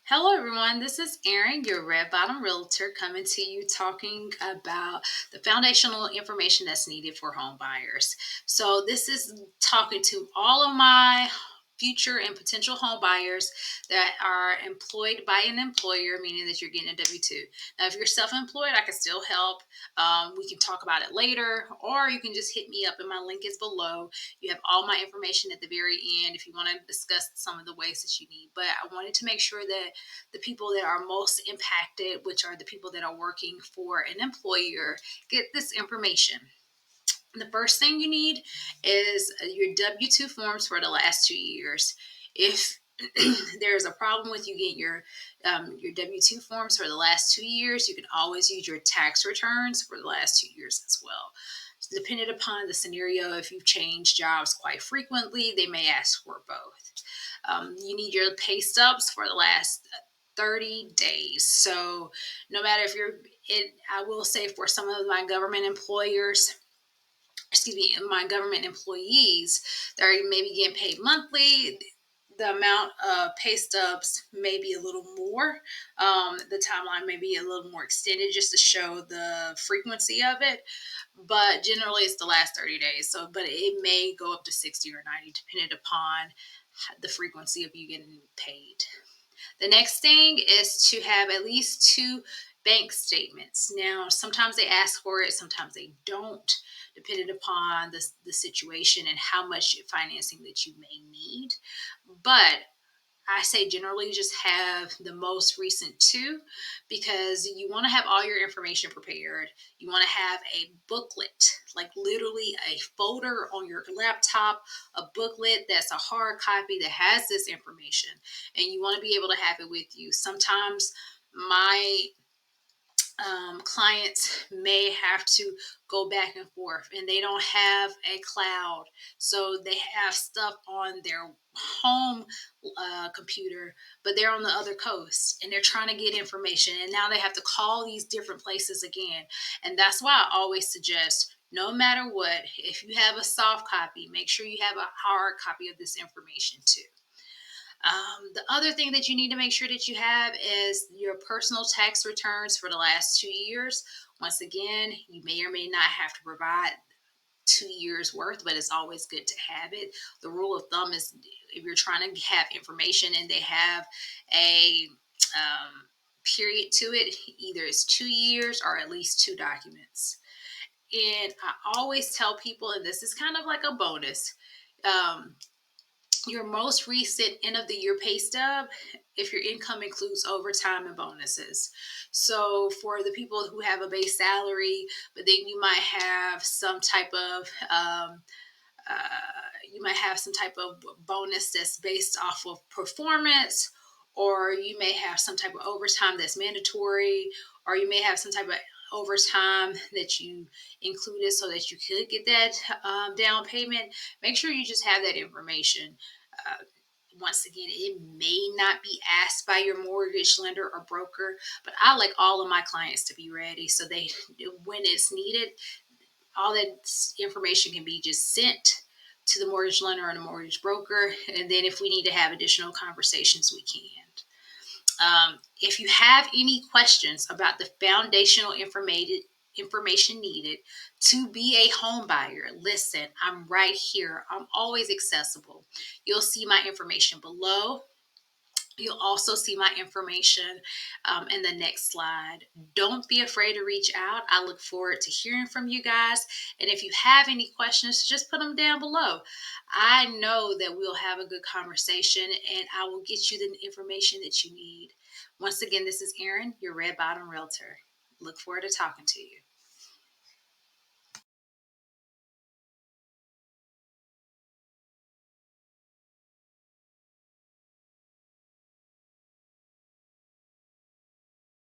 Hello, everyone. This is Erin, your Red Bottom Realtor, coming to you talking about the foundational information that's needed for home buyers. So, this is talking to all of my future and potential home buyers that are employed by an employer, meaning that you're getting a W 2. Now, if you're self employed, I can still help. We can talk about it later, or you can just hit me up, and my link is below. You have all my information at the very end if you want to discuss some of the ways that you need. But I wanted to make sure that the people that are most impacted, which are the people that are working for an employer, get this information. The first thing you need is your W 2 forms for the last 2 years. If there's a problem with you getting your W 2 forms for the last 2 years, you can always use your tax returns for the last 2 years as well. So depending upon the scenario, if you've changed jobs quite frequently, they may ask for both. You need your pay stubs for the last 30 days. So no matter if I will say for some of my government employers, my government employees that are maybe getting paid monthly, the amount of pay stubs may be a little more. The timeline may be a little more extended just to show the frequency of it. But generally, it's the last 30 days. So, but it may go up to 60 or 90, depending upon the frequency of you getting paid. The next thing is to have at least two bank statements. Now, sometimes they ask for it, sometimes they don't, depending upon the situation and how much financing that you may need. But I say generally just have the most recent two because you want to have all your information prepared. You want to have a booklet, like literally a folder on your laptop, a booklet that's a hard copy that has this information, and you want to be able to have it with you. Sometimes my clients may have to go back and forth and they don't have a cloud, so they have stuff on their home computer, but they're on the other coast and they're trying to get information, and now they have to call these different places again. And that's why I always suggest, no matter what, if you have a soft copy, make sure you have a hard copy of this information too. The other thing that you need to make sure that you have is your personal tax returns for the last 2 years. Once again, you may or may not have to provide 2 years worth, but it's always good to have it. The rule of thumb is if you're trying to have information and they have a period to it, either it's 2 years or at least two documents. And I always tell people, and this is kind of like a bonus, um, your most recent end of the year pay stub, if your income includes overtime and bonuses. So for the people who have a base salary, but then you might have some type of bonus that's based off of performance, or you may have some type of overtime that's mandatory, or you may have some type of overtime that you included so that you could get that down payment. Make sure you just have that information. Uh, Once again, it may not be asked by your mortgage lender or broker, but I like all of my clients to be ready so they, when it's needed, all that information can be just sent to the mortgage lender and the mortgage broker. And then if we need to have additional conversations, we can. If you have any questions about the foundational information needed to be a home buyer, listen, I'm right here. I'm always accessible. You'll see my information below. You'll also see my information in the next slide. Don't be afraid to reach out. I look forward to hearing from you guys. And if you have any questions, just put them down below. I know that we'll have a good conversation and I will get you the information that you need. Once again, this is Erin, your Red Bottom Realtor. Look forward to talking to you.